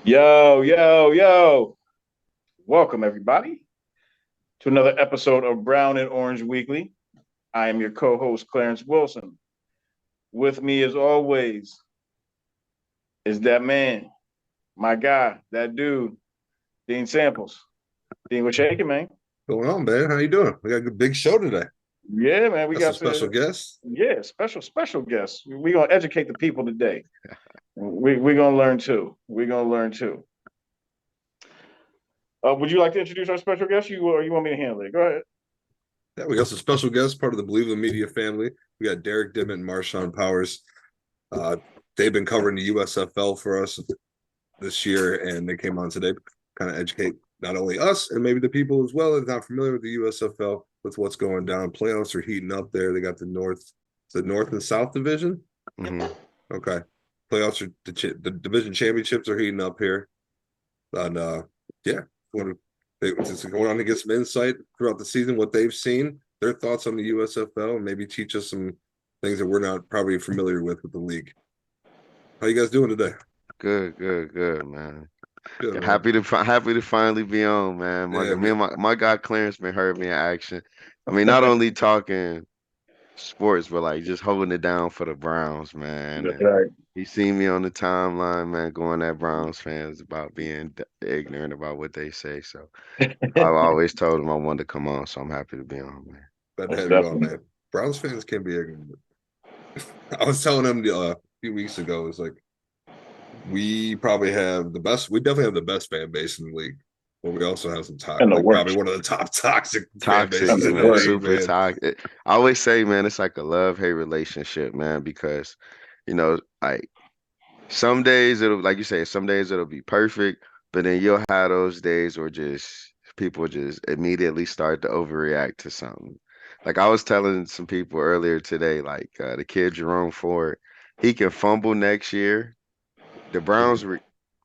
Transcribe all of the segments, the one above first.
Yo, yo, yo. Welcome, everybody, to another episode of Brown and Orange Weekly. I am your co host, Clarence Wilson. With me, as always, is that man, my guy, that dude, Dean Samples. Dean, what's shaking, man? Going on, man? How you doing? We got a good big show today. Yeah, man, we Got some got special to, guests. yeah, special guests. We're going to educate the people today. We're going to learn too. We're going to learn too. Would you like to introduce our special guest, or you want me to handle it? Go ahead. Yeah, we got some special guests, part of the Believeland Media family. We got Derek Dimit Marshawn Powers. Uh, they've been covering the USFL for us this year, and they came on today to kind of educate not only us and maybe the people as well that are not familiar with the USFL with what's going down. Playoffs are heating up there. They got the North and South division. Mm-hmm. Okay, playoffs are the division championships are heating up here, and yeah, they just going on to get some insight throughout the season, what they've seen, their thoughts on the USFL, and maybe teach us some things that we're not probably familiar with the league. How you guys doing today? Good, man. Good, man. Happy to finally be on, man. Yeah, Me and my guy Clarence been hurting me in action. I mean, not only talking sports, but like just holding it down for the Browns, man. That's And right. he seen me on the timeline, man, going at Browns fans about being ignorant about what they say. So I've always told him I wanted to come on, so I'm happy to be on, man. glad to Most have you on, definitely. man. Browns fans can be ignorant. I was telling them a few weeks ago, it's like we probably have the best. We definitely have the best fan base in the league, but we also have some And the like probably worst. one of the top toxic fan Toxic, And bases the in the man, worst. league, super man. toxic. I always say, man, it's like a love-hate relationship, man, because like some days it'll, like you say, some days it'll be perfect, but then you'll have those days where just people just immediately start to overreact to something. Like I was telling some people earlier today, like the kid Jerome Ford, he can fumble next year. The Browns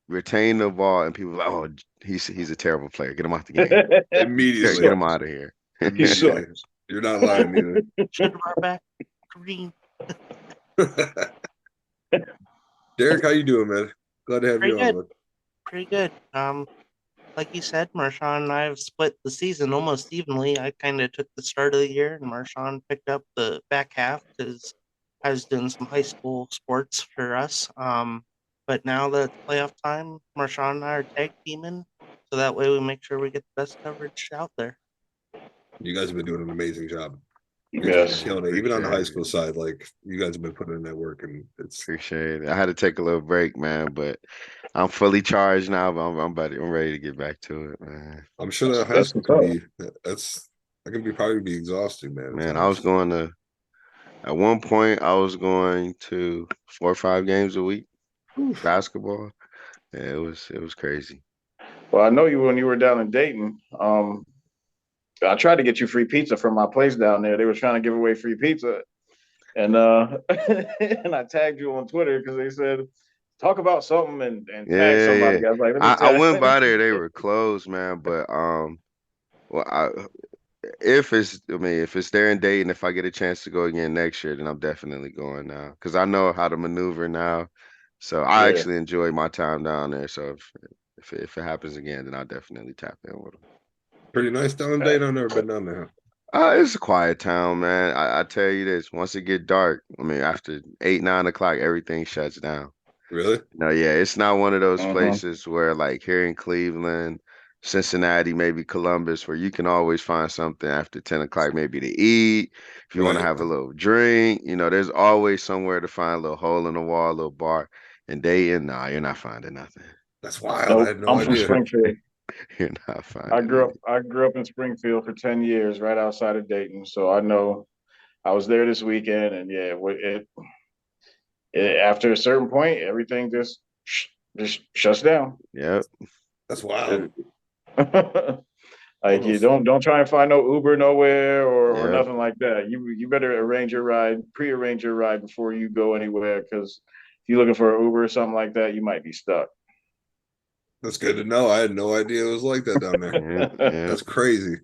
retain the ball, and people are like, oh, he's a terrible player. Get him out the game. He Get Immediately, him sucks. out of here. He immediately. sucks. You're not lying either. Should our back green. Derek, how you doing, man? Glad to have Pretty you on, good. man. Pretty good. Like you said, Marshawn and I have split the season almost evenly. I kind of took the start of the year, and Marshawn picked up the back half because I was doing some high school sports for us. But now that it's playoff time, Marshawn and I are tag teaming, so that way we make sure we get the best coverage out there. You guys have been doing an amazing job. You guys have been Yes. killing it. Even on the high Appreciate school it. side, like you guys have been putting in that work, and it's. Appreciate it. I had to take a little break, man, but I'm fully charged now. But I'm ready to get back to it, man. I'm sure that high That's school what's can up. be that can be probably be exhausting, man. At Man, I was times. going to at one point I was going to 4 or 5 games a week basketball. Yeah, it was crazy. Well, I know you when you were down in Dayton. I tried to get you free pizza from my place down there. They were trying to give away free pizza, and and I tagged you on Twitter because they said talk about something and tag Yeah, somebody. yeah. I was like, I went by there. They were closed, man. But well, if it's there in Dayton, if I get a chance to go again next year, then I'm definitely going now because I know how to maneuver now. So I Yeah. actually enjoyed my time down there. So if it happens again, then I'll definitely tap in with them. Pretty nice down in Dayton. I've never been down there. It's a quiet town, man. I tell you this, once it get dark, I mean, after 8, 9 o'clock, everything shuts down. Really? No, yeah, it's not one of those Uh-huh. places where like here in Cleveland, Cincinnati, maybe Columbus, where you can always find something after 10 o'clock, maybe to eat. If you want to Right. have a little drink, there's always somewhere to find a little hole in the wall, a little bar. And Dayton, nah, you're not finding nothing. That's wild. I Nope. had no I'm from idea. Springfield. You're not I finding grew up. any. I grew up in Springfield for 10 years, right outside of Dayton. So I know I was there this weekend, and yeah, after a certain point, everything just shuts down. Yep. That's wild. It- like you Almost. don't try and find no Uber nowhere or Yep. nothing like that. You better prearrange your ride before you go anywhere because if you're looking for an Uber or something like that, you might be stuck. That's good to know. I had no idea it was like that down there. Yep. Yep. That's crazy.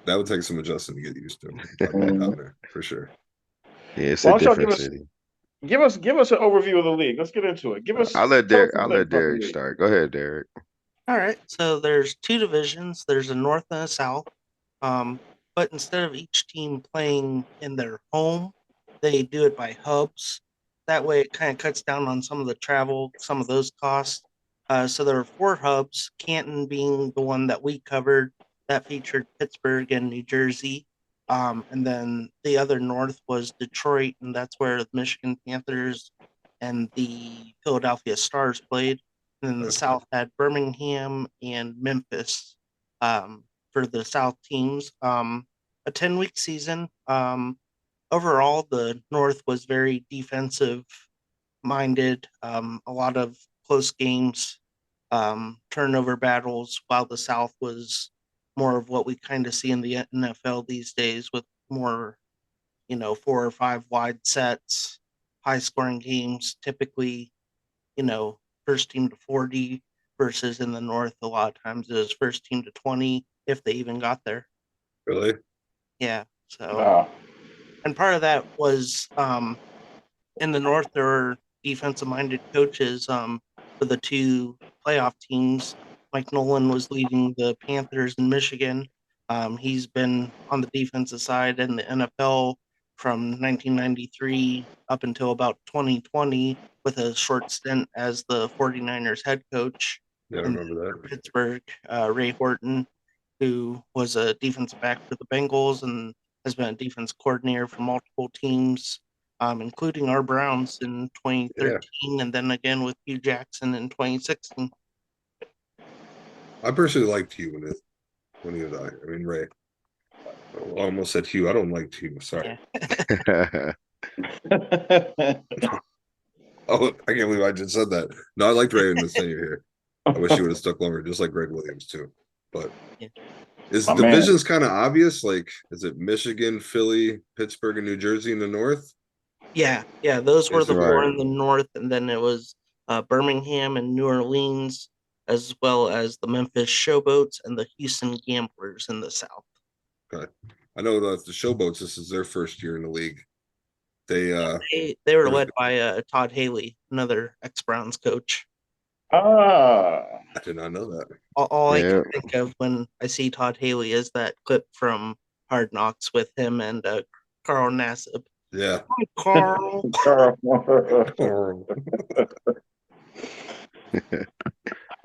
That would take some adjusting to get used to. Down Mhm. there for sure. Yeah, it's a Why don't y'all give different us city. Give us an overview of the league. Let's get into it. Tell us some I'll things let about the Derek league. start. Go ahead, Derek. All right, so there's two divisions. There's a north and a south. But instead of each team playing in their home, they do it by hubs. That way, it kind of cuts down on some of the travel, some of those costs. So there are four hubs, Canton being the one that we covered that featured Pittsburgh and New Jersey. And then the other north was Detroit, and that's where the Michigan Panthers and the Philadelphia Stars played. And then the South had Birmingham and Memphis for the South teams. A 10-week season. Overall, the North was very defensive minded, a lot of close games, turnover battles, while the South was more of what we kind of see in the NFL these days with more, 4 or 5 wide sets, high scoring games, typically, you know, first team to 40 versus in the North, a lot of times it was first team to 20 if they even got there. Really? Yeah. So, Wow. and part of that was in the North, there were defensive minded coaches for the two playoff teams. Mike Nolan was leading the Panthers in Michigan. He's been on the defensive side in the NFL from 1993 up until about 2020 with a short stint as the 49ers head coach. Yeah, I And remember for that. Pittsburgh, Ray Horton, who was a defensive back for the Bengals and has been a defense coordinator for multiple teams, including our Browns in Yeah. 2013, and then again with Hugh Jackson in 2016. I personally liked Hugh when he was out here. I mean, Ray. I almost said Hugh. I don't like Hugh. Sorry. Yeah. Oh, I can't believe I just said that. No, I liked Ray in the tenure here. I wish he would have stuck longer, just like Greg Williams too. But Yeah. is My the man. divisions kind of obvious? Like, is it Michigan, Philly, Pittsburgh, and New Jersey in the north? Yeah, those were Is the it four Right. in the North, and then it was Birmingham and New Orleans, as well as the Memphis Showboats and the Houston Gamblers in the South. okay? I know that the Showboats. This is their first year in the league. They They were led by Todd Haley, another ex Browns coach. Ah. I did not know that. All I Yeah. can think of when I see Todd Haley is that clip from Hard Knocks with him and Carl Nassib. Yeah. Hi, Carl.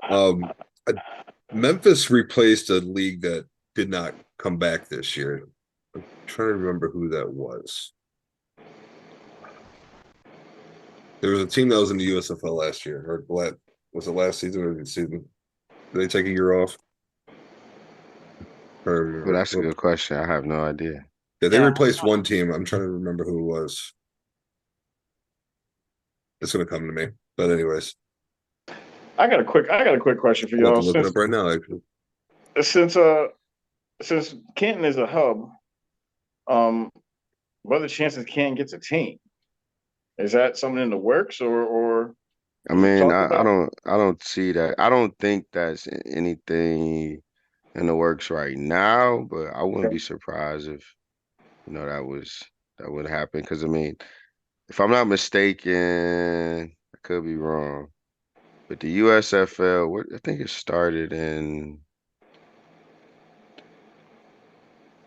um, Memphis replaced a league that did not come back this year. I'm trying to remember who that was. There was a team that was in the USFL last year, or was it last season or the season? Did they take a year off? Well, that's a good question. I have no idea. Yeah, they Yeah. replaced one team. I'm trying to remember who it was. It's gonna come to me. But anyways, I got a quick question for I'm about to y'all. look it up right now. Actually, Since Canton is a hub, what are the chances Canton gets a team? Is that something in the works or I is it mean, talked about? I don't see that. I don't think that's anything in the works right now, but I wouldn't be surprised if, that would happen. Because I mean, if I'm not mistaken, I could be wrong, but the USFL, I think it started in.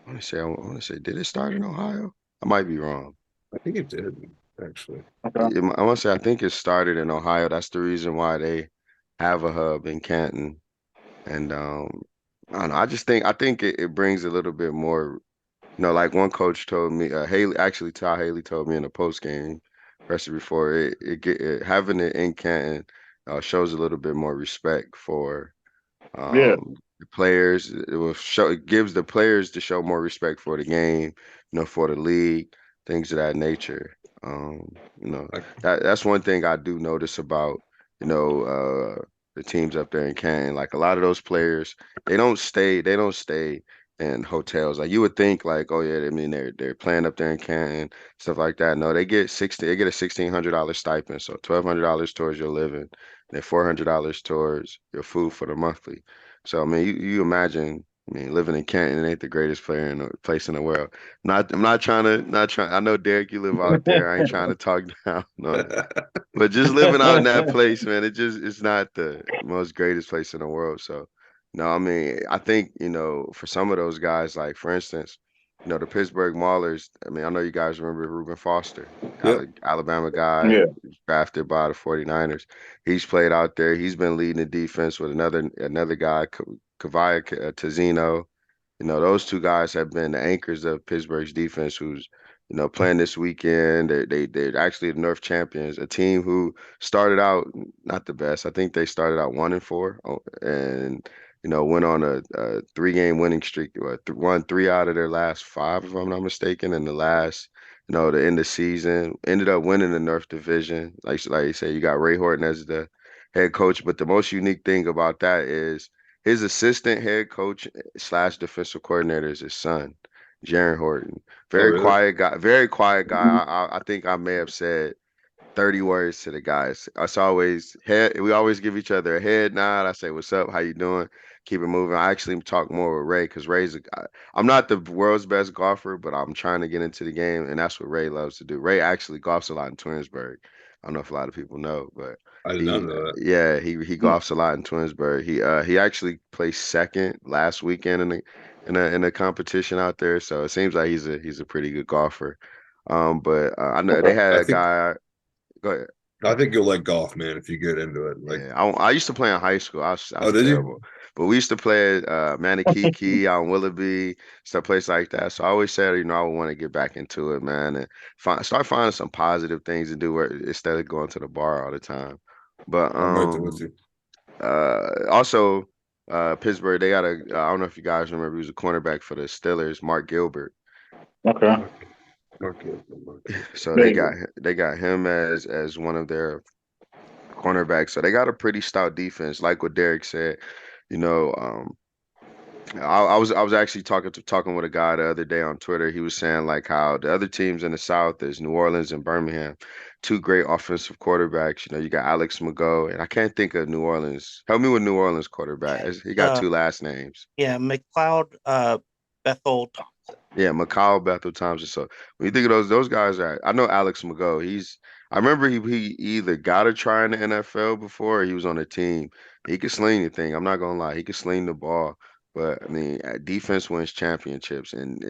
I want to say, did it start in Ohio? I might be wrong. I think it did actually. Okay. I want to say, I think it started in Ohio. That's the reason why they have a hub in Canton. And I don't know. I think it brings a little bit more. Like one coach told me, Todd Haley told me in the post game presser before having it in Canton shows a little bit more respect for Yeah. the players. It gives the players to show more respect for the game, for the league, things of that nature. That's one thing I do notice about, the teams up there in Canton. Like a lot of those players, they don't stay in hotels. Like you would think like, oh yeah, I mean they're playing up there in Canton, stuff like that. No, they get a $1,600 stipend. So $1,200 towards your living, then $400 towards your food for the monthly. So I mean, you imagine I mean, living in Canton ain't the greatest place in the world. I'm not trying. I know Derek, you live out there. I ain't trying to talk down on it. But just living out in that place, man, it's not the most greatest place in the world. So, no, I mean, I think, for some of those guys, like for instance, the Pittsburgh Maulers, I mean, I know you guys remember Reuben Foster, Yep. Alabama guy, Yeah. drafted by the 49ers. He's played out there. He's been leading the defense with another guy, Kavaya Tazino. Those two guys have been the anchors of Pittsburgh's defense, who's playing this weekend. They're actually the North champions, a team who started out not the best. I think they started out 1-4, and went on a 3-game winning streak. Won 3 out of their last 5, if I'm not mistaken. And the last, the end of season, ended up winning the North Division. Like you say, you got Ray Horton as the head coach. But the most unique thing about that is his assistant head coach slash defensive coordinator is his son, Jaron Horton. Oh, Very really? quiet guy. Very quiet guy. I think I may have said 30 words to the guys. We always give each other a head nod. I say, "What's up? How you doing?" Keep it moving. I actually talk more with Ray because I'm not the world's best golfer, but I'm trying to get into the game, and that's what Ray loves to do. Ray actually golfs a lot in Twinsburg. I don't know if a lot of people know, but I did not know that. yeah, he golfs a lot in Twinsburg. He actually placed second last weekend in a competition out there, so it seems like he's a pretty good golfer. But I know they Okay. had I a think guy. Go ahead. I think you'll like golf, man, if you get into it. Like, Yeah, I used to play in high school. I was oh, did you? terrible, but we used to play at Manakiki out in Willoughby, stuff place like that. So I always said, I would want to get back into it, man, and start finding some positive things to do instead of going to the bar all the time. But I'm right there with you. also Pittsburgh, they got I don't know if you guys remember, he was a cornerback for the Steelers, Mark Gilbert. Okay. Okay. So There they you got go. they got him as one of their cornerbacks. So they got a pretty stout defense, like what Derek said. You know, I was actually talking with a guy the other day on Twitter. He was saying like how the other teams in the South is New Orleans and Birmingham, two great offensive quarterbacks. You got Alex Mago, and I can't think of New Orleans. Help me with New Orleans quarterback. Yeah, He got two last names. yeah, McLeod, Bethel Thompson. Yeah, McCall, Bethel Thompson. So when you think of those guys are, I know Alex Mago. I remember he either got a try in the NFL before or he was on a team. He could sling the thing. I'm not gonna lie, he could sling the ball. But I mean, defense wins championships, and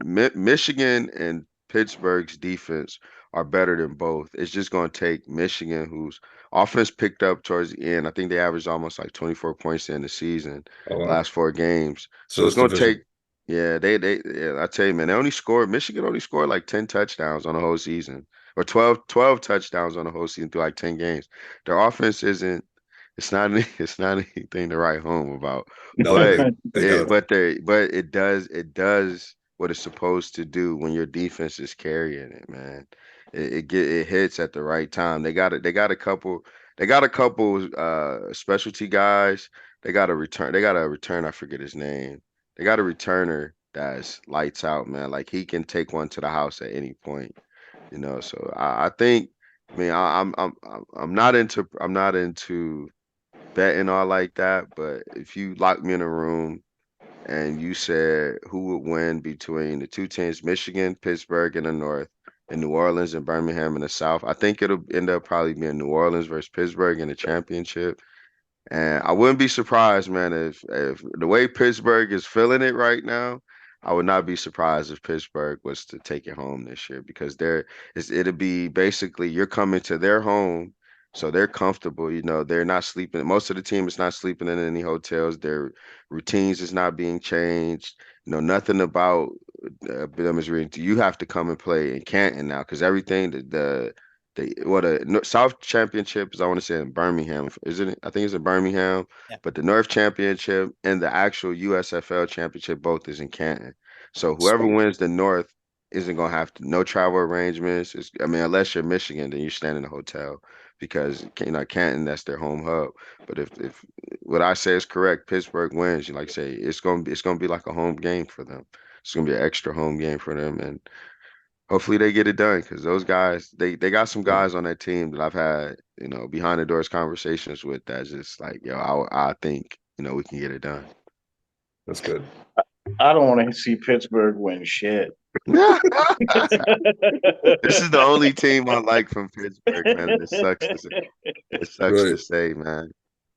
Michigan and Pittsburgh's defense are better than both. It's just gonna take Michigan, whose offense picked up towards the end. I think they averaged almost like 24 points in the season, Oh, the wow. last 4 games. So So it's this gonna division. take. Yeah, yeah, I tell you, man, Michigan only scored like 10 touchdowns on the whole season, or 12 touchdowns on the whole season through like 10 games. Their offense it's not it's not anything to write home about, No, but they got it does what it's supposed to do when your defense is carrying it, man. It hits at the right time. They got a couple specialty guys. They got a return, I forget his name. They got a returner that's lights out, man. Like he can take one to the house at any point, So I think, I mean, I'm not into betting all like that, but if you lock me in a room and you said who would win between the two teams, Michigan, Pittsburgh in the North, and New Orleans and Birmingham in the South, I think it'll end up probably being New Orleans versus Pittsburgh in the championship. And I wouldn't be surprised, man, if the way Pittsburgh is feeling it right now, I would not be surprised if Pittsburgh was to take it home this year because it'll be basically you're coming to their home, so they're comfortable. They're not sleeping. Most of the team is not sleeping in any hotels. Their routines is not being changed. Nothing about them is really. You have to come and play in Canton now because everything the South Championship is, I want to say, in Birmingham, isn't it? I think it's in Birmingham, Yeah, but the North Championship and the actual USFL Championship both is in Canton. So whoever Sweet. wins the North isn't gonna have no travel arrangements. I mean, unless you're Michigan, then you stand in a hotel because Canton, that's their home hub. But if what I say is correct, Pittsburgh wins. You like say it's gonna be like a home game for them. It's gonna be an extra home game for them, and hopefully they get it done because those guys, they got some guys on that team that I've had, behind the doors conversations with that's just like, yo, I think, we can get it done. That's good. I don't want to see Pittsburgh win shit. This is the only team I like from Pittsburgh, man. And it sucks to say. It sucks Right. to say, man.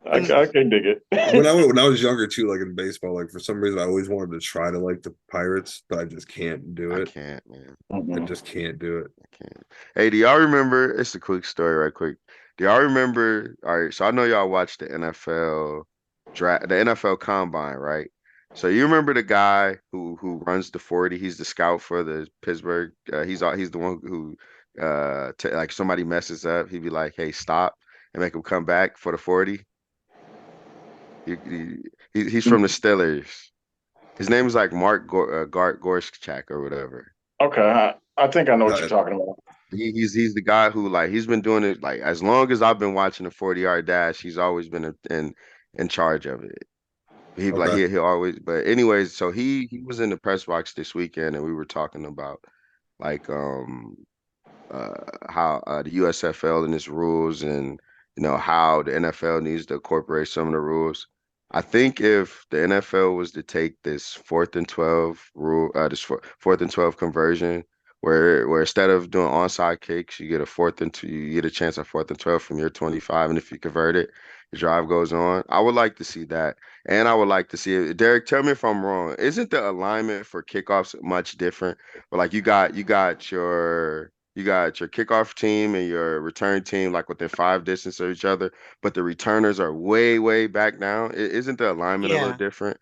I can dig it. When I was younger too, like in baseball, like for some reason I always wanted to try to like the Pirates, but I just can't do I it. can't, man. I just can't do it. I can't. Hey, do y'all remember? It's a quick story, right quick. Do y'all remember? All right, so I know y'all watched the NFL draft, the NFL Combine, right? So you remember the guy who runs the 40? He's the scout for the Pittsburgh. He's the one who like somebody messes up, he'd be like, "Hey, stop," and make him come back for the 40. He's from the Steelers. His name is like Gart Gorschak or whatever. Okay, I think I know what you're talking about. He's the guy who, like, he's been doing it like as long as I've been watching the 40-yard dash. He's always been in charge of it. He like Okay. he always. But anyways, so he was in the press box this weekend, and we were talking about like how the USFL and its rules, and how the NFL needs to incorporate some of the rules. I think if the NFL was to take this 4th and 12 rule, this 4th and 12 conversion, where instead of doing onside kicks, you get a 4th and 2, you get a chance at 4th and 12 from your 25, and if you convert it, the drive goes on. I would like to see that, and I would like to see it. Derek, tell me if I'm wrong. Isn't the alignment for kickoffs much different? Or like you got your kickoff team and your return team like within 5 distance of each other, but the returners are way, way back down. Isn't the alignment a little different?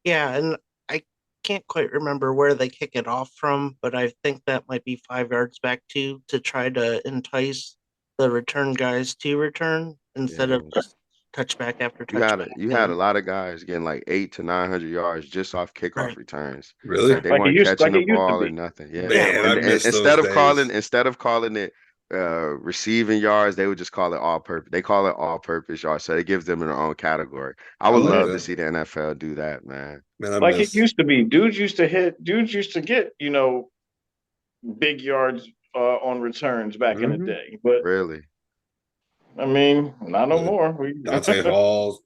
Yeah, and I can't quite remember where they kick it off from, but I think that might be 5 yards back too, to try to entice the return guys to return instead of just touchback after touchback. You had a lot of guys getting like 800 to 900 yards just off kickoff returns. Really? Like they weren't catching the used to ball or be. nothing. Yeah. Man, I And miss instead those of calling days. it receiving yards, they would just call it all purpose. They call it all purpose yards, so it gives them their own category. I would like love to that. see the NFL do that, man. Man, I Like it miss. used to be. Dudes used to get, big yards on returns back in the day. But Really? I mean, not no more. Dante Hall,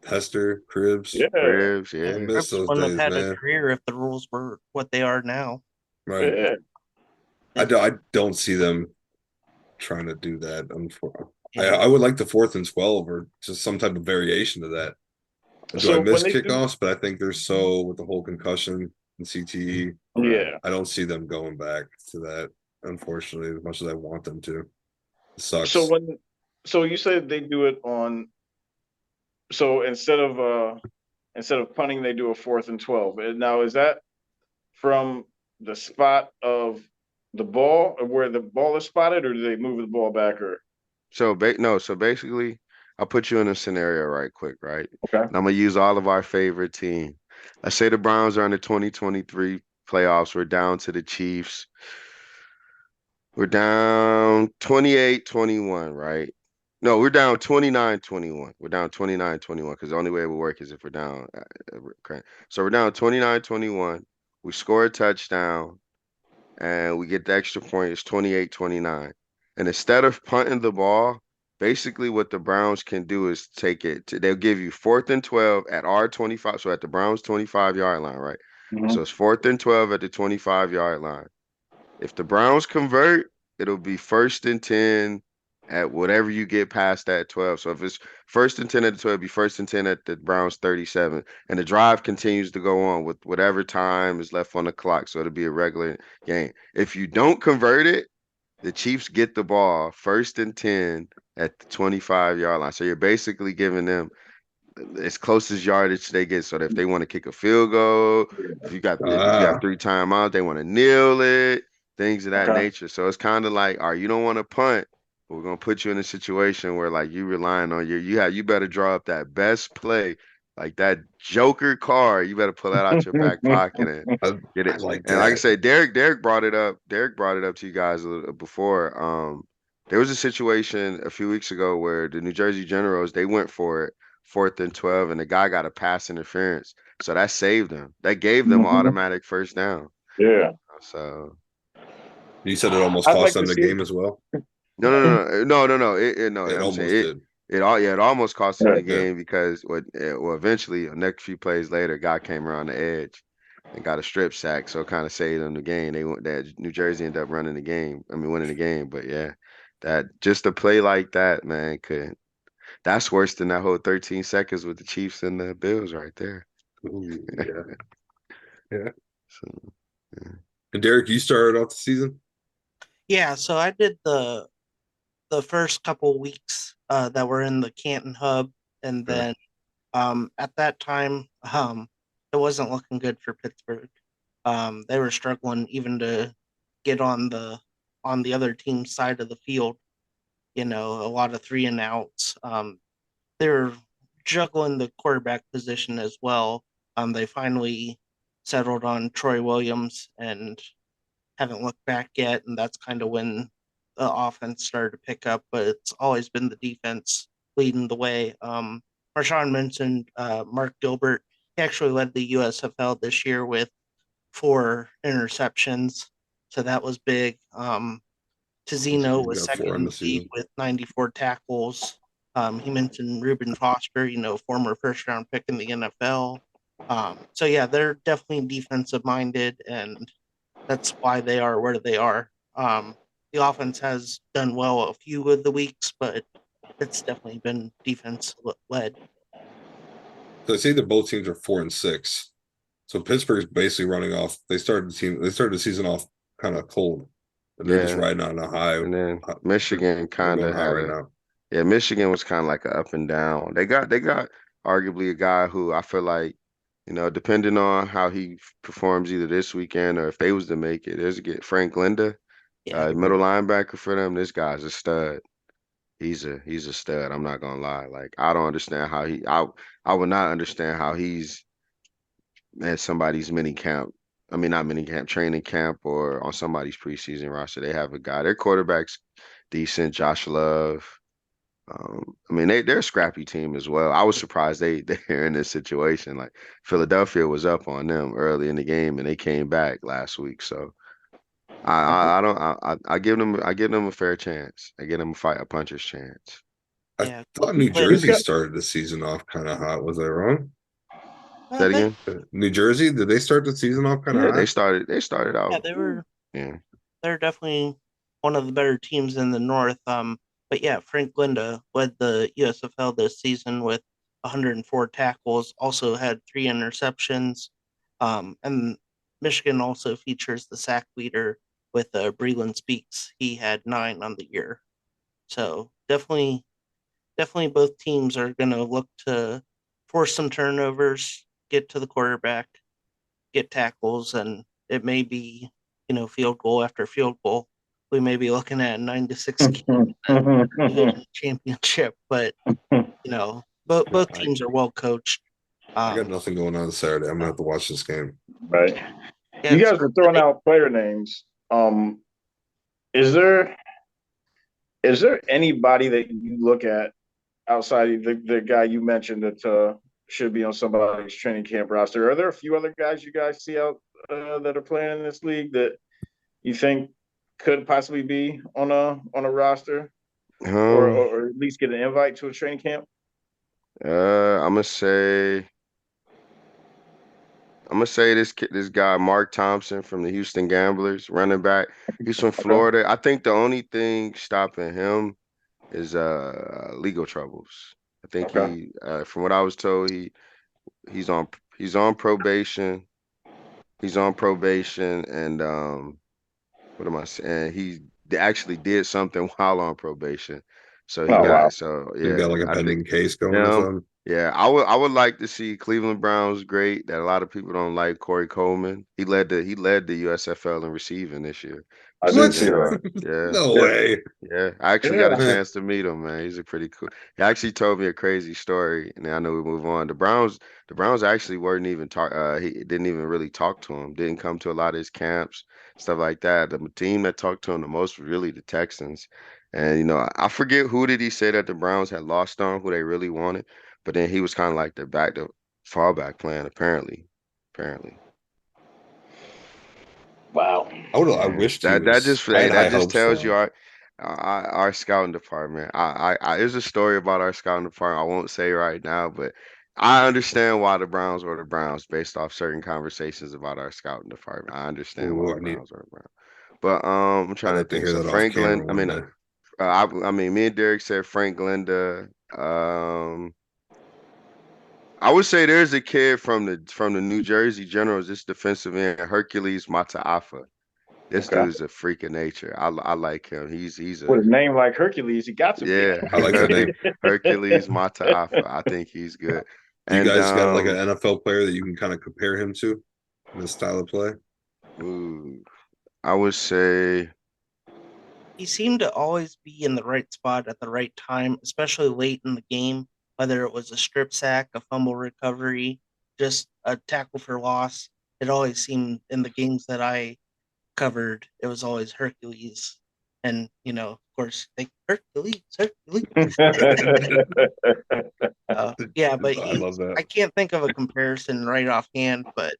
Hester, Cribs. Yeah. Cribs, I yeah. miss Cripps those wouldn't have days, had man. a career if the rules were what they are now. Right. Yeah. I don't see them trying to do that. Yeah. I would like the 4th and 12 or just some type of variation to that. Do So I miss when they do, kickoffs? But I think they're so with the whole concussion and CTE. yeah. I don't see them going back to that, unfortunately, as much as I want them to. It sucks. So you said they do it on. So instead of punting, they do a 4th and 12. And now is that from the spot of the ball, or where the ball is spotted, or do they move the ball back? Or So basically, I'll put you in a scenario right quick, right? okay, And I'm gonna use all of our favorite team. Let's say the Browns are in the 2023 playoffs. We're down to the Chiefs. We're down 28-21, right? No, we're down 29-21. We're down 29-21 because the only way it would work is if we're down. Okay. So we're down 29-21. We score a touchdown and we get the extra point. It's 28-29. And instead of punting the ball, basically what the Browns can do is they'll give you 4th and 12 at our 25. So at the Browns 25-yard line, right? So it's 4th and 12 at the 25-yard line. If the Browns convert, it'll be 1st and 10 at whatever you get past that 12. So if it's 1st and 10 at the 12, it'll be 1st and 10 at the Browns 37. And the drive continues to go on with whatever time is left on the clock. So it'll be a regular game. If you don't convert it, the Chiefs get the ball 1st and 10 at the 25-yard line. So you're basically giving them as close as yardage they get. So that if they want to kick a field goal, if you have 3 timeouts, they want to kneel it, things of that nature. So it's kind of like, all right, you don't want to punt, but we're gonna put you in a situation where like you relying on you better draw up that best play, like that Joker card. You better pull that out your back pocket and get it. Like And that. like I said, Derek brought it up. Derek brought it up to you guys a little before. There was a situation a few weeks ago where the New Jersey Generals, they went for it 4th and 12, and the guy got a pass interference. So that saved them. That gave them an automatic first down. yeah. So You said it almost I'd cost like to them the see. game as well. no. It I'm almost saying did. It almost cost him the Right. game because eventually, the next few plays later, a guy came around the edge and got a strip sack, so it kind of saved them the game. That New Jersey ended up winning the game. But yeah, that just a play like that, man, that's worse than that whole 13 seconds with the Chiefs and the Bills right there. Ooh, yeah. Yeah. So, yeah. And Derek, you started off the season? Yeah, so I did the first couple weeks that were in the Canton hub, and Okay. then at that time it wasn't looking good for Pittsburgh. They were struggling even to get on the other team's side of the field. You know, a lot of 3-and-outs. They were juggling the quarterback position as well. They finally settled on Troy Williams and haven't looked back yet, and that's kind of when the offense started to pick up. But it's always been the defense leading the way. Marshawn mentioned Mark Gilbert. He actually led the USFL this year with 4 interceptions, so that was big. Tizino He's was got 4 second in in the the league season. with 94 tackles. He mentioned Reuben Foster, former first round pick in the NFL. So yeah, they're definitely defensive minded, and that's why they are where they are. The offense has done well a few of the weeks, but it's definitely been defense led. So I say that both teams are 4-6. So Pittsburgh's basically running off. They started the season off kind of cold, and they're just Yeah. riding on a high. And then They're Michigan kind going of high had right now. Michigan was kind of like a up and down. They got arguably a guy who I feel like, depending on how he performs either this weekend or if they was to make it, there's get Frank Linda, Yeah, middle linebacker for them. This guy's a stud. He's a stud. I'm not gonna lie. Like I don't understand how I would not understand how he's at somebody's mini camp. I mean, not mini camp, training camp, or on somebody's preseason roster. They have a guy. Their quarterback's decent. Josh Love. I mean, they're a scrappy team as well. I was surprised they're in this situation. Like Philadelphia was up on them early in the game, and they came back last week. So I don't I give them a fair chance. I give them a puncher's chance. I yeah. thought New But Jersey started the season off kind of hot. Was I wrong? Say that they, again. New Jersey, did they start the season off kind of Yeah, hot? they started yeah, out. they were Yeah, they're definitely one of the better teams in the North. But yeah, Frank Linda led the USFL this season with 104 tackles, also had 3 interceptions. And Michigan also features the sack leader with Breland Speaks. He had 9 on the year. So definitely both teams are going to look to force some turnovers, get to the quarterback, get tackles, and it may be, field goal after field goal. We may be looking at a 9-6 division championship, but both I, teams are well coached. I got Um, nothing going on Saturday. I'm gonna have to watch this game. Right. yeah, You guys were throwing out player names. Is there anybody that you look at outside of the guy you mentioned that should be on somebody's training camp roster? Are there a few other guys you guys see out that are playing in this league that you think could possibly be on a roster um, or at least get an invite to a training camp? I'm gonna say this guy Mark Thompson from the Houston Gamblers, running back. He's from Okay. Florida. I think the only thing stopping him is legal troubles. I think Okay. from what I was told, he's on he's on probation. He's on probation, and what am I saying? They actually did something while on probation, so Oh wow. He's got yeah. like a I think pending case going or him. something. Yeah, I would like to see Cleveland Browns great. That a lot of people don't like Corey Coleman. He led the USFL in receiving this year, I did What? see receiving that. yards. Yeah, No Yeah. way. yeah. I actually got a Yeah. chance to meet him, man. He's a pretty cool. He actually told me a crazy story, and I know we move on. The Browns actually weren't even talk. He didn't even really talk to him. Didn't come to a lot of his camps, stuff like that. The team that talked to him the most was really the Texans. And I forget who did he say that the Browns had lost on, who they really wanted. But then he was kind of like the fallback plan, apparently. Apparently. Wow. I Yeah. wished he That was. just I had that high just hopes for tells you him. Our scouting department. There's a story about our scouting department. I won't say right now, but I understand why the Browns were the Browns based off certain conversations about our scouting department. I understand why Ooh, the Browns were the Browns. But I'm I'd trying to like to think. hear So that off Frank camera Glenn. one day. I mean, me and Derek said Frank Glenda. I would say there's a kid from the New Jersey Generals, this defensive end, Hercules Mataafa. This Okay. dude's a freak of nature. I like him. He's With a a name like Hercules, he got to be. yeah, I like that name. Hercules Mataafa. I think he's good. Do you And guys got like an NFL player that you can kind of compare him to in his style of play? ooh, I would say He seemed to always be in the right spot at the right time, especially late in the game, whether it was a strip sack, a fumble recovery, just a tackle for loss. It always seemed in the games that I covered, it was always Hercules. And, of course, they Hercules, Hercules. Yeah, but I love that. I can't think of a comparison right offhand, but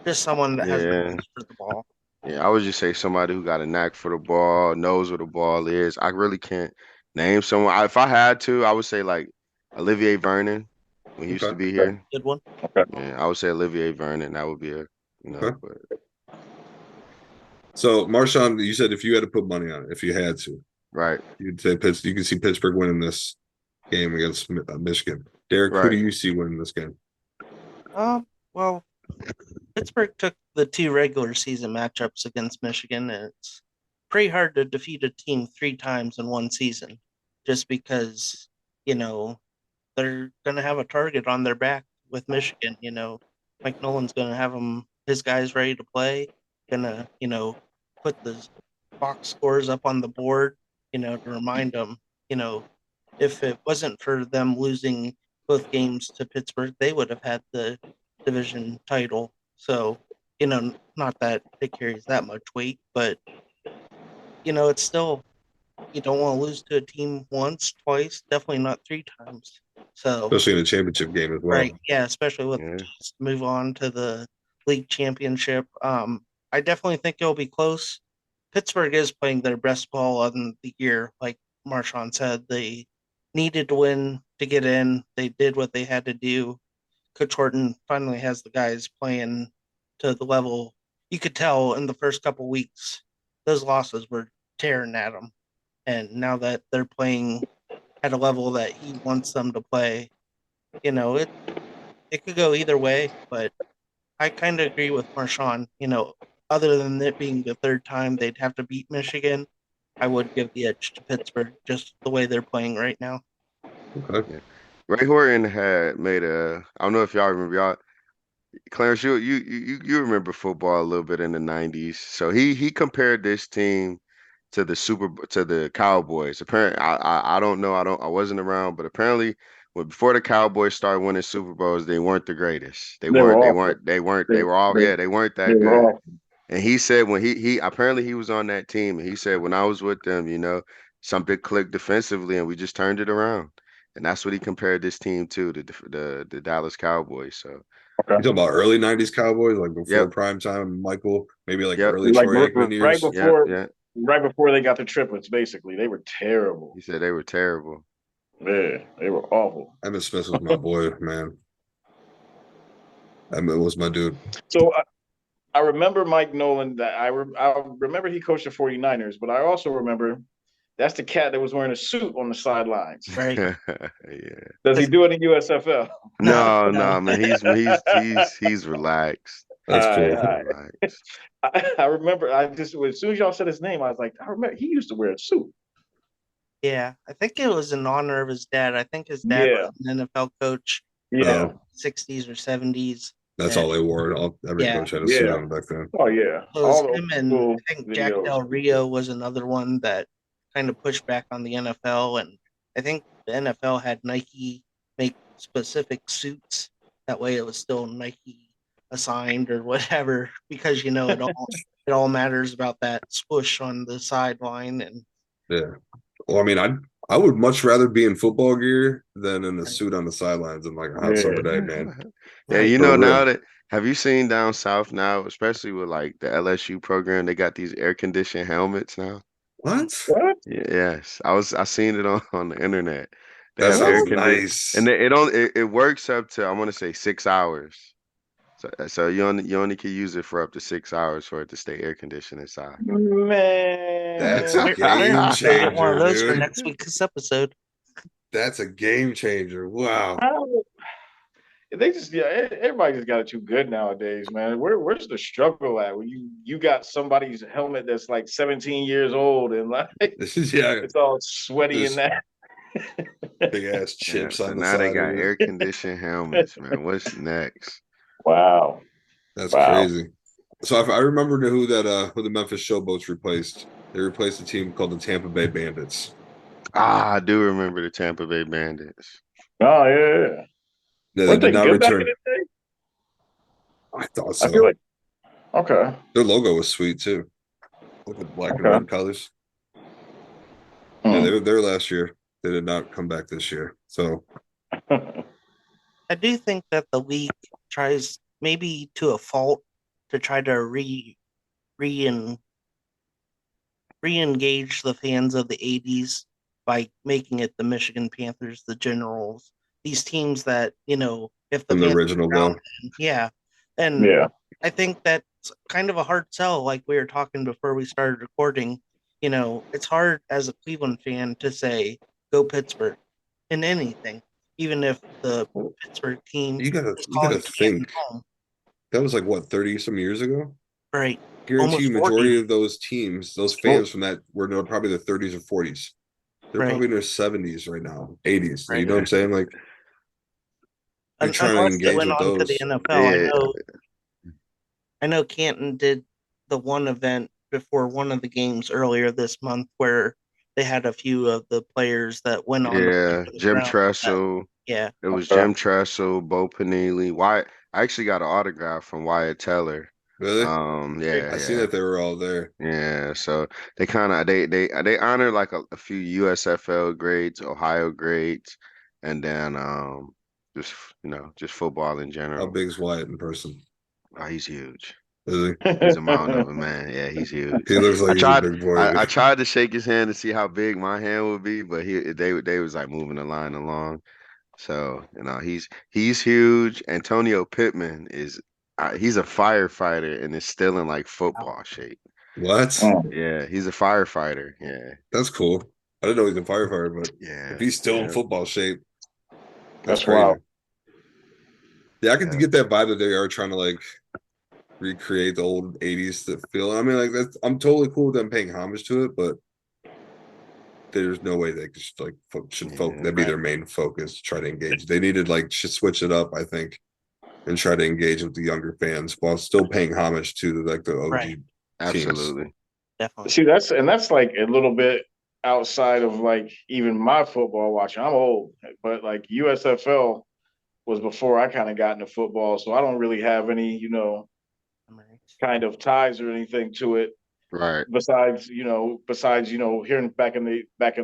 just someone that has the yeah. touch for the ball. Yeah, I would just say somebody who got a knack for the ball, knows where the ball is. I really can't name someone. If I had to, I would say like Olivier Vernon when he used to Okay. be here. Good one. Yeah, I would say Olivier Vernon. That would be Okay. but So Marshawn, you said if you had to put money on it, if you had to, right, you'd say you can see Pittsburgh winning this game against Michigan. Derek, who do right. you see winning this game? Well, Pittsburgh took the two regular season matchups against Michigan, and it's pretty hard to defeat a team 3 times in one season just because, they're going to have a target on their back with Michigan. Mike Nolan's going to have his guys ready to play, going to, put the box scores up on the board, to remind them, if it wasn't for them losing both games to Pittsburgh, they would have had the division title. So, not that it carries that much weight, but it's still you don't want to lose to a team once, twice, definitely not 3 times. So, Especially in a championship game as well. right, yeah, especially with Yeah. the chance to move on to the league championship. I definitely think it'll be close. Pittsburgh is playing their best ball on the year, like Marshawn said. They needed to win to get in. They did what they had to do. Coach Horton finally has the guys playing to the level you could tell in the first couple weeks. Those losses were tearing at them, and now that they're playing at a level that he wants them to play, it could go either way. But I kind of agree with Marshawn. Other than it being the third time they'd have to beat Michigan, I would give the edge to Pittsburgh just the way they're playing right now. Okay. Yeah. Ray Horton had made I don't know if y'all remember Clarence, you remember football a little bit in the 90s. So he compared this team to the Cowboys. Apparently, I don't know. I wasn't around, but apparently, before the Cowboys started winning Super Bowls, they weren't the greatest. They They were weren't. They awful. weren't. They weren't. They, They were all. they, Yeah, they weren't they that were good. awful. And he said when he apparently he was on that team, and he said when I was with them, something clicked defensively, and we just turned it around. And that's what he compared this team to the Dallas Cowboys. So You talking about early '90s Cowboys, like before yep, prime time, Michael, maybe like yep, early Like Troy Aikman right years. yep, before, yeah. right before they got the triplets. Basically, they were terrible. He said they were terrible. Yeah, they were awful. Emmitt Smith was my boy, man. Emmitt was my dude. So I remember Mike Nolan. That I remember he coached the 49ers, but I also remember that's the cat that was wearing a suit on the sidelines. Right? Yeah. Does he do it in USFL? No, No. man. He's relaxed. That's I, cool. He's I, relaxed. I remember. I just as soon as y'all said his name, I was like, I remember he used to wear a suit. Yeah, I think it was in honor of his dad. I think his dad Yeah, was an NFL coach in yeah, the 60s or 70s. That's And all they wore. Every yeah, coach had a suit yeah. on back then. Oh yeah, so it was all the him, and school I think Jack videos. Del Rio was another one that kind of pushed back on the NFL. And I think the NFL had Nike make specific suits. That way it was still Nike assigned or whatever, because it all matters about that swoosh on the sideline. And Yeah. Well, I mean, I would much rather be in football gear than in a suit on the sidelines on like a hot summer day, man. Yeah, right, For now real. that have you seen down south now, especially with like the LSU program, they got these air conditioned helmets now. What? What? Yes, I seen it on the internet. They That have air sounds conditioning, nice. and it works up to I want to say 6 hours. So you only can use it for up to 6 hours for it to stay air conditioned inside. That's a Man. game Clarence should get one of changer, those for dude. next week's episode. That's a game changer. Wow. They just everybody just got it too good nowadays, man. Where's the struggle at? When you got somebody's helmet that's like 17 years old and like Yeah, it's all sweaty in just that. big ass Yeah, chips so on the now they side got of it. air conditioned helmets, man. What's next? Wow. That's Wow. crazy. So I remember who the Memphis Showboats replaced. They replaced a team called the Tampa Bay Bandits. I do remember the Tampa Bay Bandits. Oh yeah. Yeah, they Weren't did they not good back in return. the day? I thought I feel so. like okay. Their logo was sweet too. Look at black and Okay. red colors. Yeah, Hmm. they were there last year. They did not come back this year. So I do think that the league tries, maybe to a fault, to try to re re-engage the fans of the 80s by making it the Michigan Panthers, the Generals, these teams that, if the from the Panthers original are around, though. yeah. And Yeah. I think that's kind of a hard sell, like we were talking before we started recording. It's hard as a Cleveland fan to say, go Pittsburgh in anything, even if the Pittsburgh team You gotta is you gotta calling Canton think. home. That was like what, 30 some years ago? Right. Guarantee you Almost 40. majority of those teams, those fans from that were probably their 30s or 40s. They're Right. probably in their 70s right now, 80s. You Right. know what I'm saying? Like you're trying to Unless they engage went with on to the those. NFL. Yeah, I know Canton did the one event before one of the games earlier this month where they had a few of the players that went on to play yeah. for the Jim Browns. Tressel. Yeah, It was Okay. Jim Tressel, Bo Panili. Wyatt. I actually got an autograph from Wyatt Teller. Really? Yeah, I seen yeah. that they were all there. Yeah, so they kind of they honor like a few USFL grades, Ohio grades, and then just just football in How general. big is Wyatt in person? Oh, he's huge. Is He's a mountain of a man. Yeah, he's huge. he? He looks like I he's a tried big boy. I tried to shake his hand to see how big my hand would be, but they was like moving the line along. So, he's huge. Antonio Pittman he's a firefighter and is still in like football shape. What? Hmm. Yeah, he's a firefighter. Yeah. That's cool. I didn't know he's a firefighter, but if Yeah. he's still in Yeah. football shape, that's That's crazy. wild. Yeah, I can Yeah. get that vibe that they are trying to like recreate the old 80s that feel. I mean, like I'm totally cool with them paying homage to it, but there's no way they just like should focus. Yeah. That'd be their main focus. Try to engage. They needed like should switch it up, I think, and try to engage with the younger fans while still paying homage to like the right. OG teams. Absolutely. Definitely. See, that's like a little bit outside of like even my football watching. I'm old, but like USFL was before I kind of got into football, so I don't really have any, kind of ties or anything to it. Right. Besides, hearing back in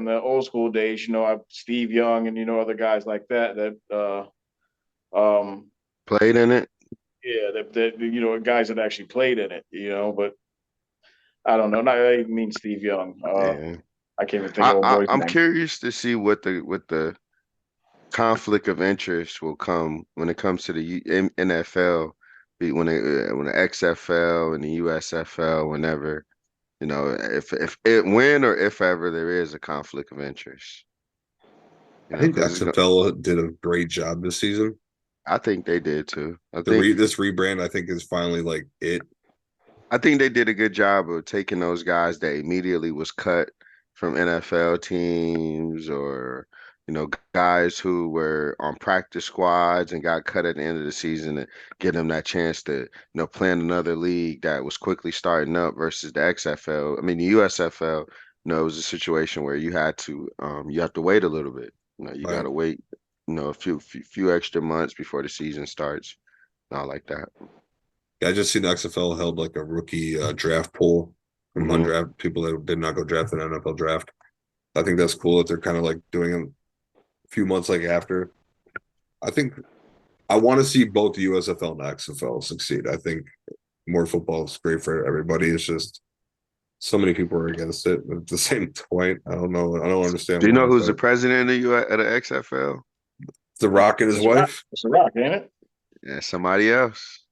the old school days, Steve Young and other guys like that Played in it. yeah, that guys that actually played in it, but I don't know. Not I mean Steve Young. Yeah. I can't even think of old boy's I'm name. curious to see what the conflict of interest will come when it comes to the NFL, when the XFL and the USFL, whenever, if it when or if ever there is a conflict of interest, I think the because XFL did a great job this season. I think they did too. I think This rebrand, I think, is finally like it. I think they did a good job of taking those guys that immediately was cut from NFL teams, or guys who were on practice squads and got cut at the end of the season, and give them that chance to play in another league that was quickly starting up versus the XFL. I mean, the USFL, it was a situation where you have to wait a little bit. You got Right. to wait a few extra months before the season starts. Not like that. Yeah, I just seen the XFL held like a rookie draft pool from Mhm. undrafted people that did not go draft in the NFL draft. I think that's cool that they're kind of like doing it a few months like after. I think I want to see both the USFL and the XFL succeed. I think more football is great for everybody. It's just So many people are against it at the same point. I don't know. I don't understand. Do you know why, who's the but president of the XFL? The Rock and his wife. It's a rock, ain't it? Yeah, somebody else.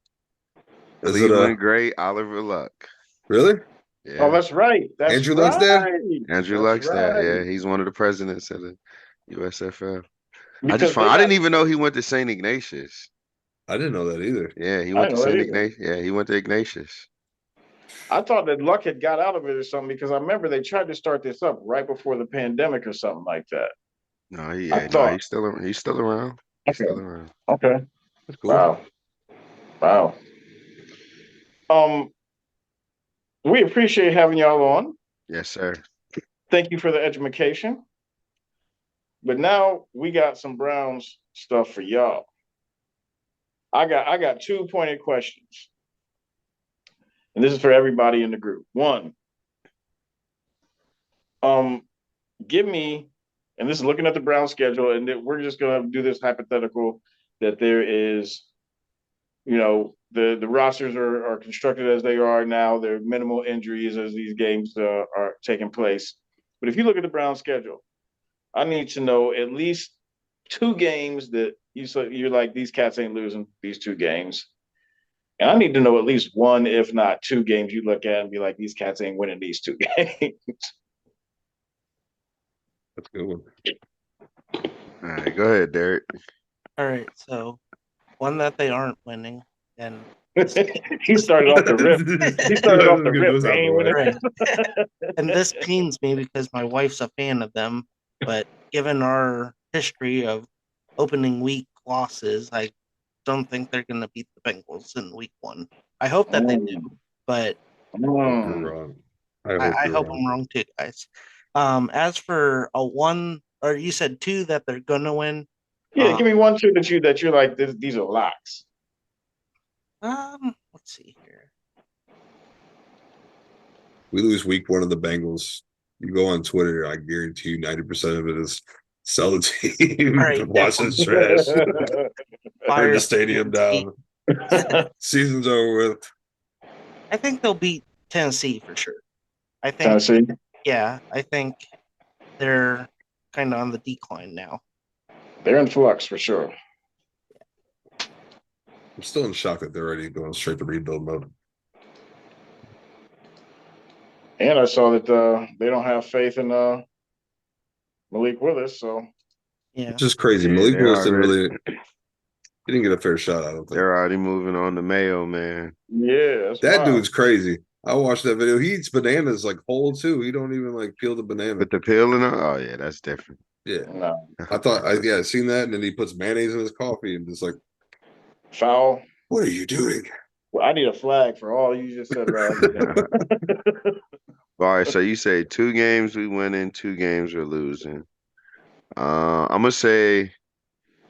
Is it Cleveland great Oliver Luck. really? Oh, Yeah, that's right. That's Andrew Luck's dad? Andrew That's Luck's dad. right. Yeah, he's one of the presidents of the USFL. Because they I got, didn't even know he went to St. Ignatius. I didn't know that either. Yeah, he I went didn't to know that St. either. Ignatius. Yeah, he went to Ignatius. I thought that Luck had got out of it or something because I remember they tried to start this up right before the pandemic or something like that. No, I no, thought. he's still around. He's Okay. still around. Okay. That's cool. Wow. Wow. Um, we appreciate having y'all on. Yes, sir. Thank you for the education. But now we got some Browns stuff for y'all. I got 2 pointed questions. And this is for everybody in the group. One, give me, and this is looking at the Brown schedule, and we're just gonna do this hypothetical that there is, the rosters are constructed as they are now. There are minimal injuries as these games are taking place. But if you look at the Brown schedule, I need to know at least 2 games that you're like, these cats ain't losing these 2 games. And I need to know at least one, if not 2 games, you look at and be like, these cats ain't winning these 2 games. That's a good one. All right, go ahead, Derek. All right, so one that they aren't winning, and He started off the rip. He started off the rip. They ain't winning. right. And this pains me because my wife's a fan of them, but given our history of opening week losses, I don't think they're going to beat the Bengals in week 1. I hope that they do, but You're wrong. I hope I'm wrong too, guys. As for a 1, or you said 2 that they're gonna win. Yeah, give me 1, 2 that you're like, these are locks. Let's see here. We lose week 1 of the Bengals. You go on Twitter, I guarantee you 90% of it is sell the team, Right, watch this trash, burn the Fire stadium Tennessee. down. Season's over with. I think they'll beat Tennessee for sure. I think Tennessee. Yeah, I think they're kind of on the decline now. They're in flux for sure. I'm still in shock that they're already going straight to rebuild mode. And I saw that they don't have faith in Malik Willis, so Yeah, It's just crazy. Yeah, Malik they're Willis already- he didn't get a fair shot, I don't think. They're already moving on to Mayo, man. yeah, that's That wild. dude's crazy. I watched that video. He eats bananas like whole too. He don't even like peel the banana. With the peel in it? Oh, yeah, that's different. Yeah. No. I seen that, and then he puts mayonnaise in his coffee and just like, Foul. what are you doing? Well, I need a flag for all you just said about All right, so you say 2 games we winning, 2 games we're losing. I'm gonna say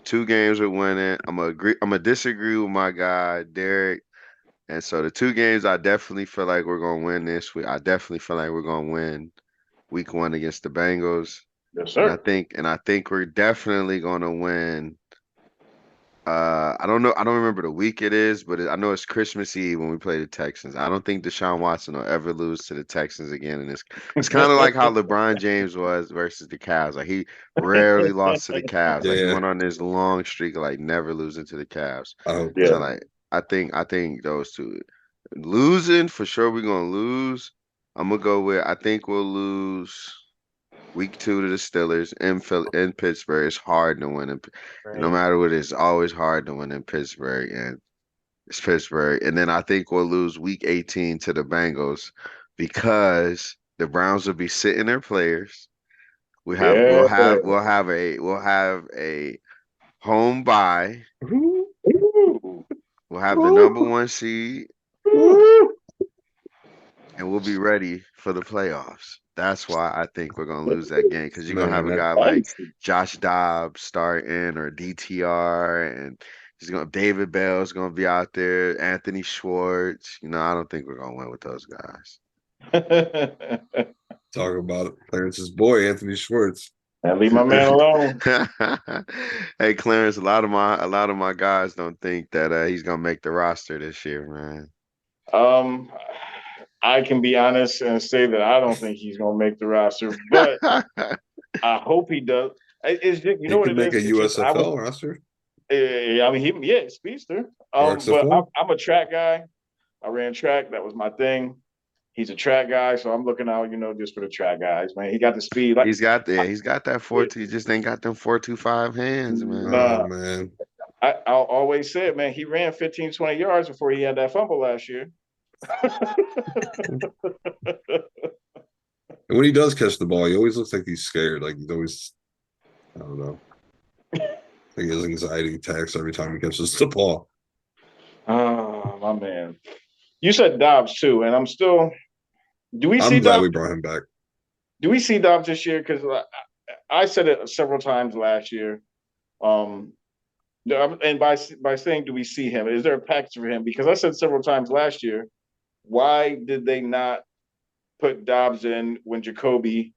2 games we're winning. I'm gonna disagree with my guy Derek. And so the 2 games I definitely feel like we're gonna win this week. I definitely feel like we're gonna win week 1 against the Bengals. Yes, And sir. I think we're definitely gonna win. I don't know. I don't remember the week it is, but I know it's Christmas Eve when we play the Texans. I don't think Deshaun Watson will ever lose to the Texans again. And it's kind of like how LeBron James was versus the Cavs. Like he rarely lost to the Cavs. Like he Yeah. went on this long streak of like never losing to the Cavs. I hope Yeah. So like I think those 2 losing for sure. We're gonna lose. I'm gonna go with I think we'll lose week 2 to the Steelers in Pittsburgh. It's hard to win. right. No matter what, it's always hard to win in Pittsburgh, and it's Pittsburgh. And then I think we'll lose week 18 to the Bengals because the Browns will be sitting their players. We'll have a home bye. We'll have the number 1 seed, and we'll be ready for the playoffs. That's why I think we're gonna lose that game because you're gonna have a guy like Josh Dobbs starting or DTR, and David Bell's gonna be out there, Anthony Schwartz. I don't think we're gonna win with those guys. talk about it. Clarence's boy, Anthony Schwartz. And leave my man alone. Hey Clarence, a lot of my guys don't think that he's gonna make the roster this year, man. I can be honest and say that I don't think he's going to make the roster, but I hope he does. It's just, you He know what could it make is? a It's just I was. USFL roster. I mean, speedster. Or But XFL. I'm a track guy. I ran track. That was my thing. He's a track guy, so I'm looking out, just for the track guys, man. He got the speed. Like he's got that 4-2. He just ain't got them 4.25 hands, man. Oh nah, man. I'll always say it, man. He ran 15, 20 yards before he had that fumble last year. And when he does catch the ball, he always looks like he's scared. Like he's always, I don't know. Like he has anxiety attacks every time he catches the ball. Oh, my man. You said Dobbs too, and I'm still. Do we see I'm glad Dobbs? we brought him back. Do we see Dobbs this year? Because I said it several times last year. Um, and by saying, do we see him? Is there a package for him? Because I said several times last year, why did they not put Dobbs in when Jacoby